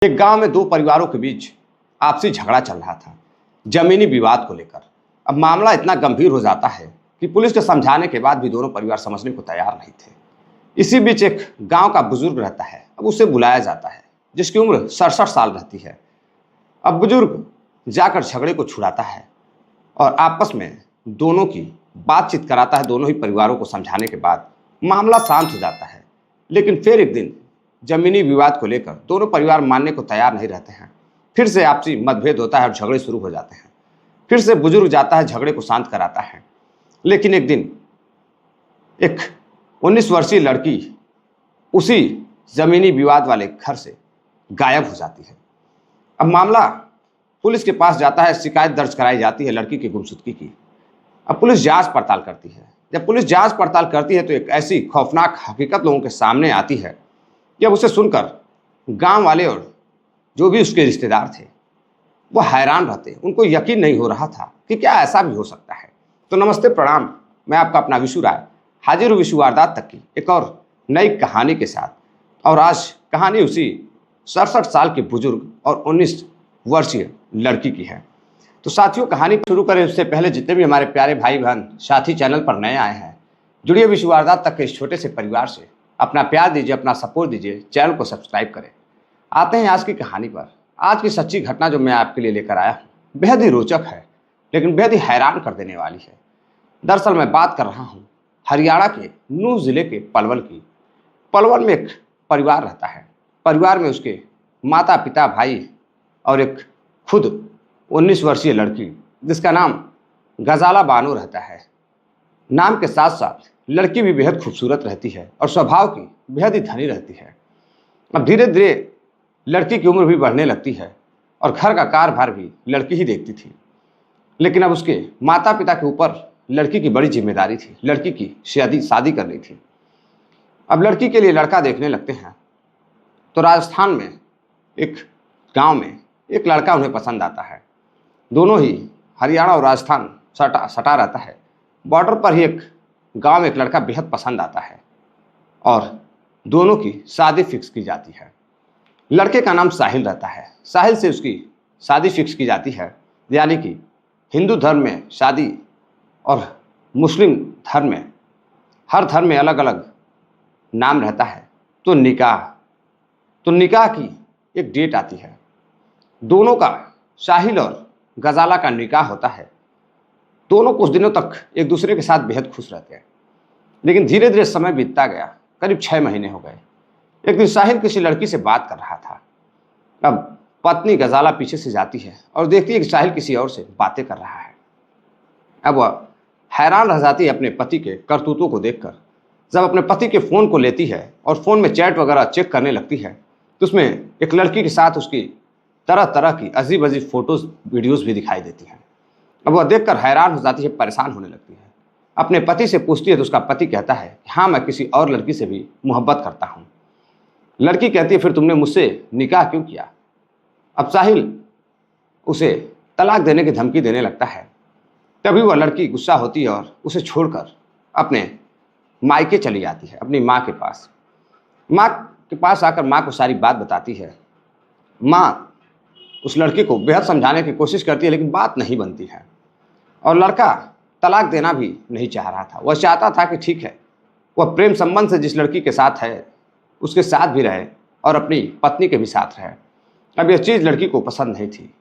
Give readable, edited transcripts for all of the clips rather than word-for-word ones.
एक गांव में दो परिवारों के बीच आपसी झगड़ा चल रहा था, जमीनी विवाद को लेकर। अब मामला इतना गंभीर हो जाता है कि पुलिस के समझाने के बाद भी दोनों परिवार समझने को तैयार नहीं थे। इसी बीच एक गांव का बुजुर्ग रहता है, अब उसे बुलाया जाता है, जिसकी उम्र 67 साल रहती है। अब बुजुर्ग जाकर झगड़े को छुड़ाता है और आपस में दोनों की बातचीत कराता है। दोनों ही परिवारों को समझाने के बाद मामला शांत हो जाता है। लेकिन फिर एक दिन जमीनी विवाद को लेकर दोनों परिवार मानने को तैयार नहीं रहते हैं। फिर से आपसी मतभेद होता है और झगड़े शुरू हो जाते हैं। फिर से बुजुर्ग जाता है, झगड़े को शांत कराता है। लेकिन एक दिन एक 19 वर्षीय लड़की उसी जमीनी विवाद वाले घर से गायब हो जाती है। अब मामला पुलिस के पास जाता है, शिकायत दर्ज कराई जाती है लड़की की गुमशुदगी की। अब पुलिस जांच पड़ताल करती है। जब पुलिस जांच पड़ताल करती है तो एक ऐसी खौफनाक हकीकत लोगों के सामने आती है। जब उसे सुनकर गांव वाले और जो भी उसके रिश्तेदार थे वो हैरान रहते। उनको यकीन नहीं हो रहा था कि क्या ऐसा भी हो सकता है। तो नमस्ते, प्रणाम, मैं आपका अपना विशु राय हाजिर हूँ विशु वारदात तक की एक और नई कहानी के साथ। और आज कहानी उसी 67 साल के बुजुर्ग और 19 वर्षीय लड़की की है। तो साथियों, कहानी शुरू करें उससे पहले जितने भी हमारे प्यारे भाई बहन साथी चैनल पर नए आए हैं, जुड़िए विशु वारदात तक के इस छोटे से परिवार से। अपना प्यार दीजिए, अपना सपोर्ट दीजिए, चैनल को सब्सक्राइब करें। आते हैं आज की कहानी पर। आज की सच्ची घटना जो मैं आपके लिए लेकर आया हूँ बेहद ही रोचक है, लेकिन बेहद ही हैरान कर देने वाली है। दरअसल मैं बात कर रहा हूँ हरियाणा के नूह जिले के पलवल की। पलवल में एक परिवार रहता है। परिवार में उसके माता पिता, भाई और एक खुद 19 वर्षीय लड़की जिसका नाम गजाला बानो रहता है। नाम के साथ साथ लड़की भी बेहद खूबसूरत रहती है और स्वभाव की बेहद ही धनी रहती है। अब धीरे धीरे लड़की की उम्र भी बढ़ने लगती है और घर का कार्यभार भी लड़की ही देखती थी। लेकिन अब उसके माता पिता के ऊपर लड़की की बड़ी जिम्मेदारी थी। लड़की की शादी करनी थी। अब लड़की के लिए लड़का देखने लगते हैं तो राजस्थान में एक गांव में एक लड़का उन्हें पसंद आता है। दोनों ही हरियाणा और राजस्थान सटा रहता है। बॉर्डर पर ही एक गांव में एक लड़का बेहद पसंद आता है और दोनों की शादी फिक्स की जाती है। लड़के का नाम साहिल रहता है। साहिल से उसकी शादी फिक्स की जाती है। यानी कि हिंदू धर्म में शादी और मुस्लिम धर्म में, हर धर्म में अलग अलग नाम रहता है। तो निकाह की एक डेट आती है। दोनों का, साहिल और गजाला का निकाह होता है। दोनों कुछ दिनों तक एक दूसरे के साथ बेहद खुश रहते हैं। लेकिन धीरे धीरे समय बीतता गया। करीब 6 महीने हो गए। एक दिन साहिल किसी लड़की से बात कर रहा था। अब पत्नी गजाला पीछे से जाती है और देखती है कि साहिल किसी और से बातें कर रहा है। अब वह हैरान रह जाती है अपने पति के करतूतों को देखकर। जब अपने पति के फ़ोन को लेती है और फ़ोन में चैट वगैरह चेक करने लगती है तो उसमें एक लड़की के साथ उसकी तरह तरह की अजीब अजीब फ़ोटोज़ वीडियोज़ भी दिखाई देती हैं। अब वह देखकर हैरान हो जाती है, परेशान होने लगती है। अपने पति से पूछती है तो उसका पति कहता है कि हाँ, मैं किसी और लड़की से भी मोहब्बत करता हूँ। लड़की कहती है फिर तुमने मुझसे निकाह क्यों किया। अब साहिल उसे तलाक देने की धमकी देने लगता है। तभी वह लड़की गुस्सा होती है और उसे छोड़कर अपने मायके चली जाती है, अपनी माँ के पास। माँ के पास आकर माँ को सारी बात बताती है। माँ उस लड़की को बेहद समझाने की कोशिश करती है, लेकिन बात नहीं बनती है और लड़का तलाक देना भी नहीं चाह रहा था। वह चाहता था कि ठीक है, वह प्रेम संबंध से जिस लड़की के साथ है उसके साथ भी रहे और अपनी पत्नी के भी साथ रहे। अब यह चीज़ लड़की को पसंद नहीं थी।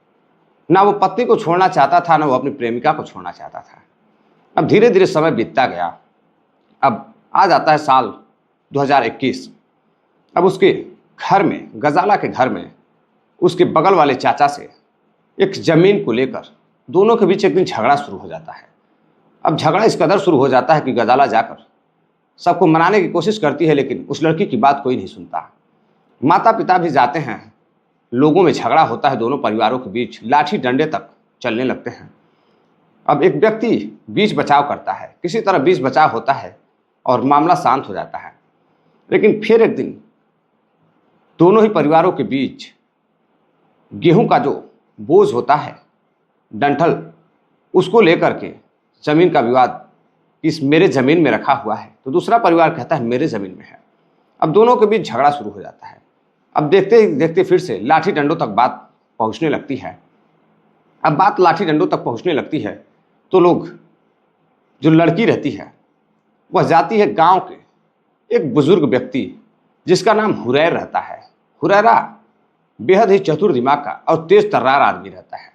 ना वो पत्नी को छोड़ना चाहता था, ना वो अपनी प्रेमिका को छोड़ना चाहता था। अब धीरे धीरे समय बीतता गया। अब आ जाता है साल 2021। अब उसके घर में, गजाला के घर में, उसके बगल वाले चाचा से एक ज़मीन को लेकर दोनों के बीच एक दिन झगड़ा शुरू हो जाता है। अब झगड़ा इस कदर शुरू हो जाता है कि गजाला जाकर सबको मनाने की कोशिश करती है, लेकिन उस लड़की की बात कोई नहीं सुनता। माता पिता भी जाते हैं। लोगों में झगड़ा होता है, दोनों परिवारों के बीच लाठी डंडे तक चलने लगते हैं। अब एक व्यक्ति बीच बचाव करता है, किसी तरह बीच बचाव होता है और मामला शांत हो जाता है। लेकिन फिर एक दिन दोनों ही परिवारों के बीच गेहूं का जो बोझ होता है, डंठल, उसको लेकर के ज़मीन का विवाद, इस मेरे ज़मीन में रखा हुआ है, तो दूसरा परिवार कहता है मेरे ज़मीन में है। अब दोनों के बीच झगड़ा शुरू हो जाता है। अब देखते ही देखते फिर से लाठी डंडों तक बात पहुंचने लगती है। अब बात लाठी डंडों तक पहुंचने लगती है तो लोग, जो लड़की रहती है वह जाती है गांव के एक बुजुर्ग व्यक्ति जिसका नाम हुरैर रहता है। हुरैरा बेहद ही चतुर दिमाग का और तेज तर्रार आदमी रहता है।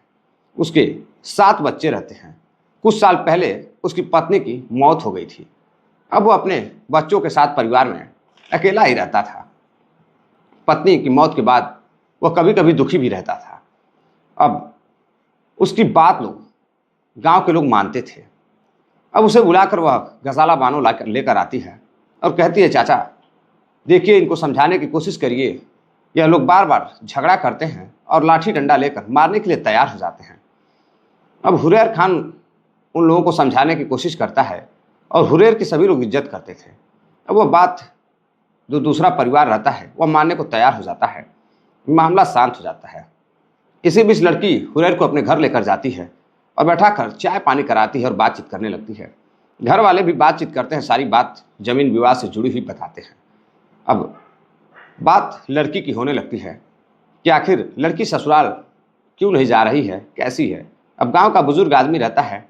उसके 7 बच्चे रहते हैं। कुछ साल पहले उसकी पत्नी की मौत हो गई थी। अब वो अपने बच्चों के साथ परिवार में अकेला ही रहता था। पत्नी की मौत के बाद वह कभी कभी दुखी भी रहता था। अब उसकी बात लोग, गांव के लोग मानते थे। अब उसे बुलाकर वह गजाला बानो लेकर आती है और कहती है, चाचा देखिए, इनको समझाने की कोशिश करिए, यह लोग बार बार झगड़ा करते हैं और लाठी डंडा लेकर मारने के लिए तैयार हो जाते हैं। अब हुरैर खान उन लोगों को समझाने की कोशिश करता है और हुरैर की सभी लोग इज्जत करते थे। अब वह बात जो दूसरा परिवार रहता है वह मानने को तैयार हो जाता है। मामला शांत हो जाता है। इसी बीच लड़की हुरैर को अपने घर लेकर जाती है और बैठाकर चाय पानी कराती है और बातचीत करने लगती है। घर वाले भी बातचीत करते हैं, सारी बात जमीन विवाद से जुड़ी हुई बताते हैं। अब बात लड़की की होने लगती है कि आखिर लड़की ससुराल क्यों नहीं जा रही है, कैसी है। अब गांव का बुजुर्ग आदमी रहता है।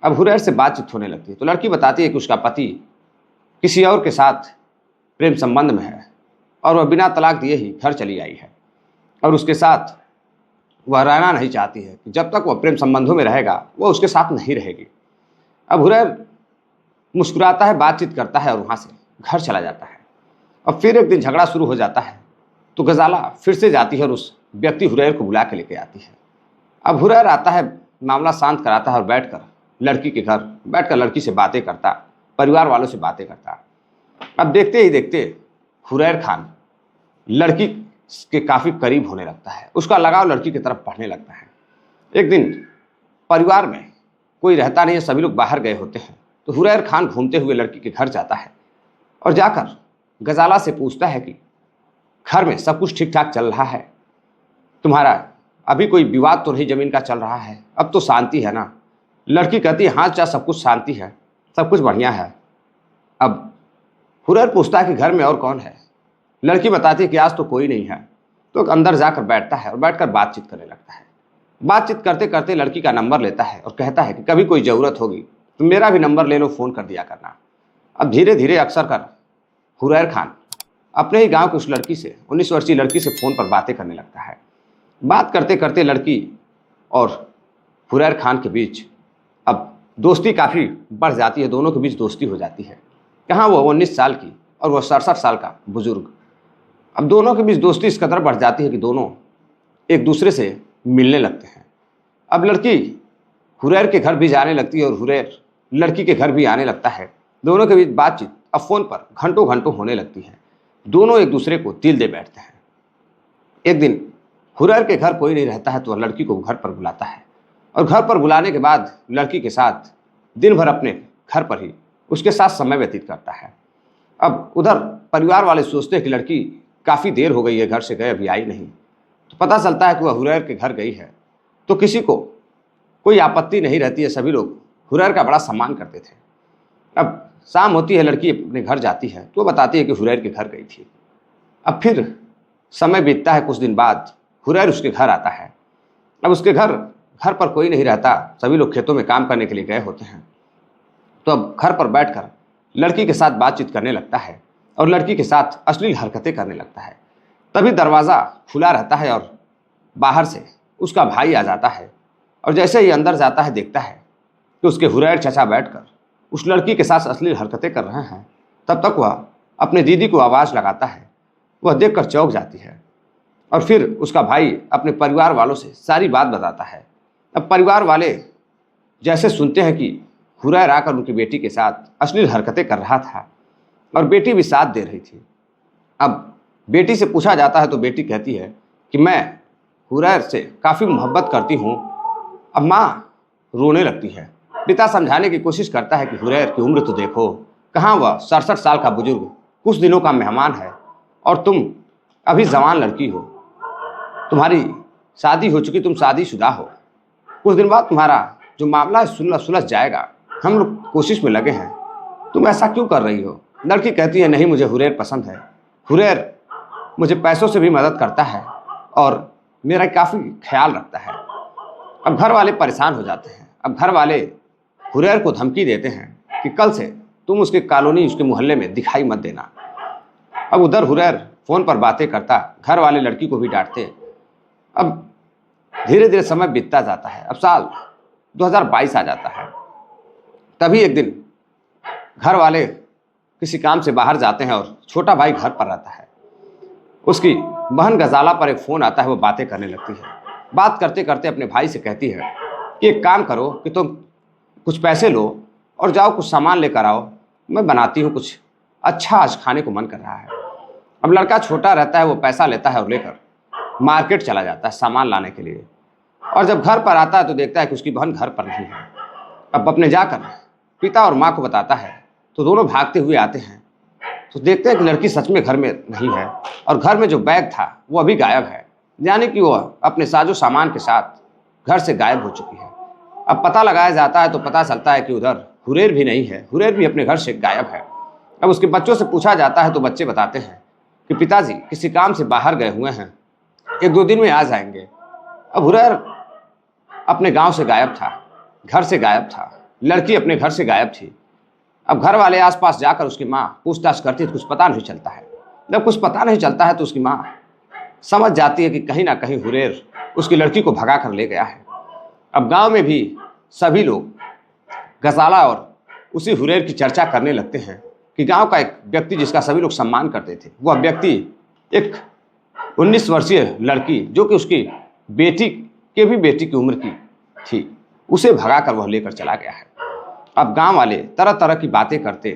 अब हुरैर से बातचीत होने लगती है तो लड़की बताती है कि उसका पति किसी और के साथ प्रेम संबंध में है और वह बिना तलाक दिए ही घर चली आई है और उसके साथ वह रहना नहीं चाहती है कि जब तक वह प्रेम संबंधों में रहेगा वह उसके साथ नहीं रहेगी। अब हुरैर मुस्कुराता है, बातचीत करता है और वहाँ से घर चला जाता है। अब फिर एक दिन झगड़ा शुरू हो जाता है तो गजाला फिर से जाती है और उस व्यक्ति हुरैर को बुला के लेके आती है। अब हुरैर आता है, मामला शांत कराता है और बैठकर लड़की के घर बैठकर लड़की से बातें करता, परिवार वालों से बातें करता। अब देखते ही देखते हुरैर खान लड़की के काफ़ी करीब होने लगता है। उसका लगाव लड़की की तरफ बढ़ने लगता है। एक दिन परिवार में कोई रहता नहीं है, सभी लोग बाहर गए होते हैं तो हुरैर खान घूमते हुए लड़की के घर जाता है और जाकर गजाला से पूछता है कि घर में सब कुछ ठीक ठाक चल रहा है, तुम्हारा अभी कोई विवाद तो नहीं जमीन का चल रहा है, अब तो शांति है ना। लड़की कहती है, हाँ चाचा सब कुछ शांति है, सब कुछ बढ़िया है। अब हुरैर पूछता है कि घर में और कौन है। लड़की बताती है कि आज तो कोई नहीं है। तो अंदर जाकर बैठता है और बैठकर बातचीत करने लगता है। बातचीत करते करते लड़की का नंबर लेता है और कहता है कि कभी कोई ज़रूरत होगी तो मेरा भी नंबर ले लो, फ़ोन कर दिया करना। अब धीरे धीरे अक्सर कर हुरैर खान अपने ही गांव की उस लड़की से, 19 वर्षीय लड़की से फ़ोन पर बातें करने लगता है। बात करते करते लड़की और हुरैर खान के बीच अब दोस्ती काफ़ी बढ़ जाती है। दोनों के बीच दोस्ती हो जाती है। कहाँ वो 19 साल की और वह 67 साल का बुजुर्ग। अब दोनों के बीच दोस्ती इस कदर बढ़ जाती है कि दोनों एक दूसरे से मिलने लगते हैं। अब लड़की हुरैर के घर भी जाने लगती है और हुरैर लड़की के घर भी आने लगता है। दोनों के बीच बातचीत अब फ़ोन पर घंटों घंटों होने लगती है। दोनों एक दूसरे को दिल दे बैठते हैं। एक दिन हुरैर के घर कोई नहीं रहता है तो वह लड़की को घर पर बुलाता है और घर पर बुलाने के बाद लड़की के साथ दिन भर अपने घर पर ही उसके साथ समय व्यतीत करता है। अब उधर परिवार वाले सोचते हैं कि लड़की काफ़ी देर हो गई है घर से गए, अभी आई नहीं। तो पता चलता है कि वह हुरैर के घर गई है तो किसी को कोई आपत्ति नहीं रहती है। सभी लोग हुरैर का बड़ा सम्मान करते थे। अब शाम होती है, लड़की अपने घर जाती है तो बताती है कि हुरैर के घर गई थी। अब फिर समय बीतता है। कुछ दिन बाद हुरैर उसके घर आता है। अब उसके घर पर कोई नहीं रहता, सभी लोग खेतों में काम करने के लिए गए होते हैं। तो अब घर पर बैठकर लड़की के साथ बातचीत करने लगता है और लड़की के साथ अश्लील हरकतें करने लगता है। तभी दरवाज़ा खुला रहता है और बाहर से उसका भाई आ जाता है और जैसे ही अंदर जाता है देखता है कि उसके हुरैर चचा बैठकर उस लड़की के साथ अश्लील हरकतें कर रहे हैं। तब तक वह अपने दीदी को आवाज़ लगाता है। वह देखकर चौंक जाती है और फिर उसका भाई अपने परिवार वालों से सारी बात बताता है। अब परिवार वाले जैसे सुनते हैं कि हुरैर आकर उनकी बेटी के साथ अश्लील हरकतें कर रहा था और बेटी भी साथ दे रही थी। अब बेटी से पूछा जाता है तो बेटी कहती है कि मैं हुरैर से काफ़ी मोहब्बत करती हूँ। अब माँ रोने लगती है। पिता समझाने की कोशिश करता है कि हुरैर की उम्र तो देखो, कहाँ वह 67 साल का बुजुर्ग कुछ दिनों का मेहमान है और तुम अभी जवान लड़की हो, तुम्हारी शादी हो चुकी, तुम शादीशुदा हो। कुछ दिन बाद तुम्हारा जो मामला है सुलझ जाएगा, हम लोग कोशिश में लगे हैं, तुम ऐसा क्यों कर रही हो। लड़की कहती है नहीं, मुझे हुरैर पसंद है। हुरैर मुझे पैसों से भी मदद करता है और मेरा काफ़ी ख्याल रखता है। अब घर वाले परेशान हो जाते हैं। अब घर वाले हुरैर को धमकी देते हैं कि कल से तुम उसके कॉलोनी, उसके मोहल्ले में दिखाई मत देना। अब उधर हुरैर फ़ोन पर बातें करता, घर वाले लड़की को भी डांटते। अब धीरे धीरे समय बीतता जाता है। अब साल 2022 आ जाता है। तभी एक दिन घर वाले किसी काम से बाहर जाते हैं और छोटा भाई घर पर रहता है। उसकी बहन गजाला पर एक फ़ोन आता है, वो बातें करने लगती है। बात करते करते अपने भाई से कहती है कि एक काम करो कि तुम कुछ पैसे लो और जाओ कुछ सामान लेकर आओ, मैं बनाती हूँ कुछ अच्छा, आज खाने को मन कर रहा है। अब लड़का छोटा रहता है, वो पैसा लेता है और लेकर मार्केट चला जाता है सामान लाने के लिए। और जब घर पर आता है तो देखता है कि उसकी बहन घर पर नहीं है। अब अपने जाकर पिता और माँ को बताता है तो दोनों भागते हुए आते हैं तो देखते हैं कि लड़की सच में घर में नहीं है और घर में जो बैग था वो अभी गायब है, यानी कि वो अपने साजो सामान के साथ घर से गायब हो चुकी है। अब पता लगाया जाता है तो पता चलता है कि उधर हुरैर भी नहीं है, हुरैर भी अपने घर से गायब है। अब उसके बच्चों से पूछा जाता है तो बच्चे बताते हैं कि पिताजी किसी काम से बाहर गए हुए हैं, 1-2 दिन में आ जाएंगे। अब हुरैर अपने गांव से गायब था, घर से गायब था, लड़की अपने घर से गायब थी। अब घर वाले आसपास जाकर उसकी माँ पूछताछ करती है तो कुछ पता नहीं चलता है। जब कुछ पता नहीं चलता है तो उसकी माँ समझ जाती है कि कहीं ना कहीं हुरैर उसकी लड़की को भगा कर ले गया है। अब गांव में भी सभी लोग गजाला और उसी हुरैर की चर्चा करने लगते हैं कि गांव का एक व्यक्ति जिसका सभी लोग सम्मान करते थे, वह व्यक्ति एक 19 वर्षीय लड़की जो कि उसकी बेटी के भी बेटी की उम्र की थी, उसे भगाकर वह लेकर चला गया है। अब गांव वाले तरह तरह की बातें करते।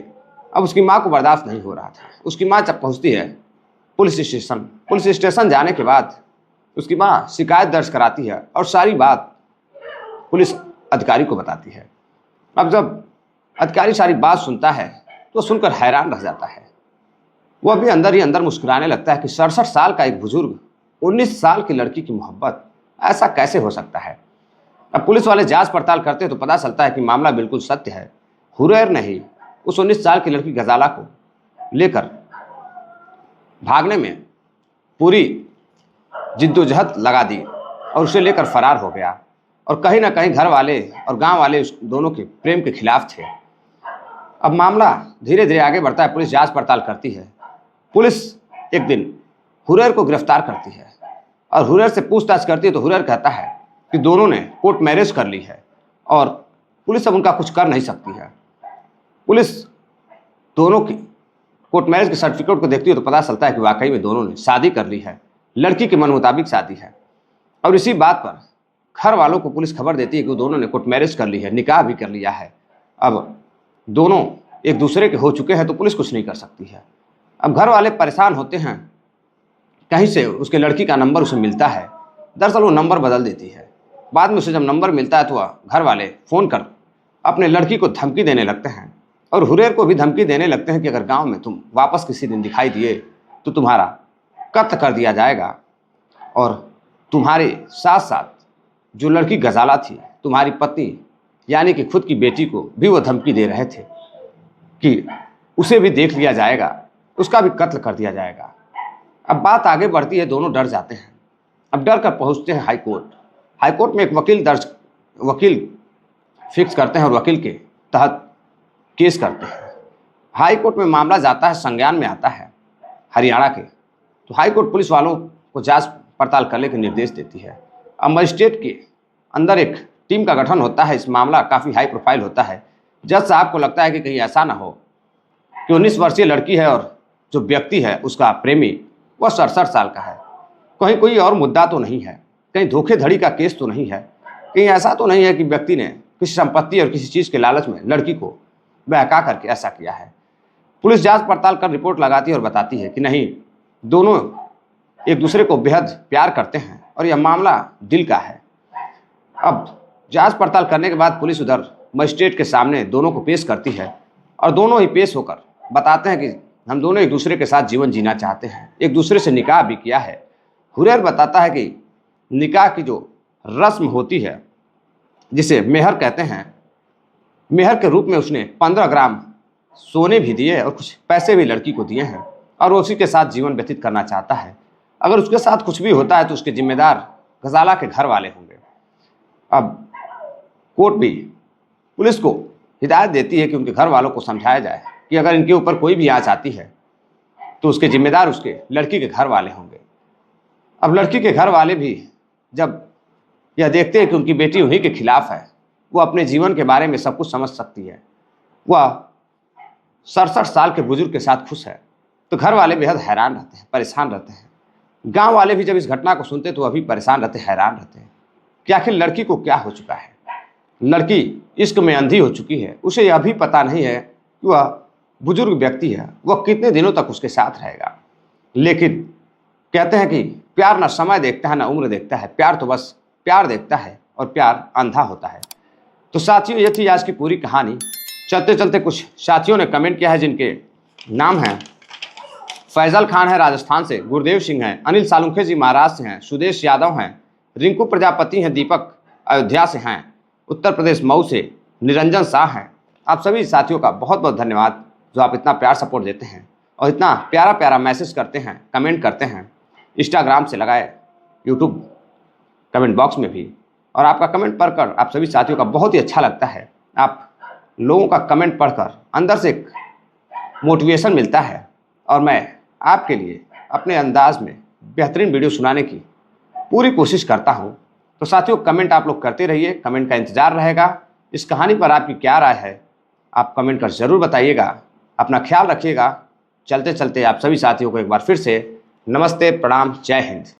अब उसकी माँ को बर्दाश्त नहीं हो रहा था। उसकी माँ जब पहुंचती है पुलिस स्टेशन जाने के बाद उसकी माँ शिकायत दर्ज कराती है और सारी बात पुलिस अधिकारी को बताती है। अब जब अधिकारी सारी बात सुनता है तो सुनकर हैरान रह जाता है। वह भी अंदर ही अंदर मुस्कुराने लगता है कि 67 साल का एक बुजुर्ग 19 साल की लड़की की मोहब्बत, ऐसा कैसे हो सकता है। अब पुलिस वाले जांच पड़ताल करते हैं तो पता चलता है कि मामला बिल्कुल सत्य है। हुरैर ने ही उस 19 साल की लड़की गजाला को लेकर भागने में पूरी जिद्दोजहद लगा दी और उसे लेकर फरार हो गया। और कहीं ना कहीं घर वाले और गांव वाले उस दोनों के प्रेम के खिलाफ थे। अब मामला धीरे धीरे आगे बढ़ता है, पुलिस जांच पड़ताल करती है। पुलिस एक दिन हुरैर को गिरफ्तार करती है और हुरैर से पूछताछ करती है तो हुरैर कहता है कि दोनों ने कोर्ट मैरिज कर ली है और पुलिस अब उनका कुछ कर नहीं सकती है। पुलिस दोनों की कोर्ट मैरिज के सर्टिफिकेट को देखती है तो पता चलता है कि वाकई में दोनों ने शादी कर ली है, लड़की के मन मुताबिक शादी है। और इसी बात पर घर वालों को पुलिस खबर देती है कि दोनों ने कोर्ट मैरिज कर ली है, निकाह भी कर लिया है। अब दोनों एक दूसरे के हो चुके हैं तो पुलिस कुछ नहीं कर सकती है। अब घर वाले परेशान होते हैं। कहीं से उसके लड़की का नंबर उसे मिलता है, दरअसल वो नंबर बदल देती है। बाद में उसे जब नंबर मिलता है तो वह घर वाले फ़ोन कर अपने लड़की को धमकी देने लगते हैं और हुरैर को भी धमकी देने लगते हैं कि अगर गांव में तुम वापस किसी दिन दिखाई दिए तो तुम्हारा कत्ल कर दिया जाएगा। और तुम्हारे साथ साथ जो लड़की गजाला थी, तुम्हारी पत्नी यानी कि खुद की बेटी को भी वो धमकी दे रहे थे कि उसे भी देख लिया जाएगा, उसका भी कत्ल कर दिया जाएगा। अब बात आगे बढ़ती है, दोनों डर जाते हैं। अब डर कर पहुँचते हैं हाईकोर्ट में एक वकील फिक्स करते हैं और वकील के तहत केस करते हैं। हाईकोर्ट में मामला जाता है, संज्ञान में आता है हरियाणा के। तो हाईकोर्ट पुलिस वालों को जांच पड़ताल करने के निर्देश देती है। अब मजिस्ट्रेट के अंदर एक टीम का गठन होता है। इस मामला काफ़ी हाई प्रोफाइल होता है। जज साहब को लगता है कि कहीं ऐसा ना हो कि 19 वर्षीय लड़की है और जो व्यक्ति है उसका प्रेमी वह 67 साल का है, कहीं कोई और मुद्दा तो नहीं है, कहीं धोखेधड़ी का केस तो नहीं है, कहीं ऐसा तो नहीं है कि व्यक्ति ने किसी संपत्ति और किसी चीज़ के लालच में लड़की को बहका करके ऐसा किया है। पुलिस जांच पड़ताल कर रिपोर्ट लगाती है और बताती है कि नहीं, दोनों एक दूसरे को बेहद प्यार करते हैं और यह मामला दिल का है। अब जांच पड़ताल करने के बाद पुलिस उधर मजिस्ट्रेट के सामने दोनों को पेश करती है और दोनों ही पेश होकर बताते हैं कि हम दोनों एक दूसरे के साथ जीवन जीना चाहते हैं, एक दूसरे से निकाह भी किया है। हुरैर बताता है कि निकाह की जो रस्म होती है जिसे मेहर कहते हैं, मेहर के रूप में उसने 15 ग्राम सोने भी दिए और कुछ पैसे भी लड़की को दिए हैं। और वो उसी के साथ जीवन व्यतीत करना चाहता है। अगर उसके साथ कुछ भी होता है तो उसके जिम्मेदार गजाला के घर वाले होंगे। अब कोर्ट भी पुलिस को हिदायत देती है कि उनके घर वालों को समझाया जाए कि अगर इनके ऊपर कोई भी आंच आती है तो उसके जिम्मेदार उसके लड़की के घर वाले होंगे। अब लड़की के घर वाले भी जब यह देखते हैं कि उनकी बेटी उन्हीं के खिलाफ है, वो अपने जीवन के बारे में सब कुछ समझ सकती है, वह 67 साल के बुजुर्ग के साथ खुश है, तो घर वाले बेहद हैरान रहते हैं, परेशान रहते हैं। गांव वाले भी जब इस घटना को सुनते तो वह भी परेशान रहते, हैरान रहते हैं कि आखिर लड़की को क्या हो चुका है। लड़की इश्क में अंधी हो चुकी है, उसे यह भी पता नहीं है कि वह बुजुर्ग व्यक्ति है, वह कितने दिनों तक उसके साथ रहेगा। लेकिन कहते हैं कि प्यार ना समय देखता है ना उम्र देखता है, प्यार तो बस प्यार देखता है और प्यार अंधा होता है। तो साथियों, ये थी आज की पूरी कहानी। चलते चलते कुछ साथियों ने कमेंट किया है जिनके नाम हैं फैजल खान है राजस्थान से, गुरदेव सिंह हैं, अनिल सालुंखे जी महाराष्ट्र से हैं, सुदेश यादव हैं, रिंकू प्रजापति हैं, दीपक अयोध्या से हैं, उत्तर प्रदेश मऊ से निरंजन शाह हैं। आप सभी साथियों का बहुत बहुत धन्यवाद जो आप इतना प्यार सपोर्ट देते हैं और इतना प्यारा प्यारा मैसेज करते हैं, कमेंट करते हैं, इंस्टाग्राम से लगाए, यूट्यूब कमेंट बॉक्स में भी। और आपका कमेंट पढ़कर आप सभी साथियों का बहुत ही अच्छा लगता है। आप लोगों का कमेंट पढ़कर अंदर से एक मोटिवेशन मिलता है और मैं आपके लिए अपने अंदाज में बेहतरीन वीडियो सुनाने की पूरी कोशिश करता हूं। तो साथियों, कमेंट आप लोग करते रहिए, कमेंट का इंतजार रहेगा। इस कहानी पर आपकी क्या राय है आप कमेंट कर ज़रूर बताइएगा। अपना ख्याल रखिएगा। चलते चलते आप सभी साथियों को एक बार फिर से नमस्ते, प्रणाम, जय हिंद।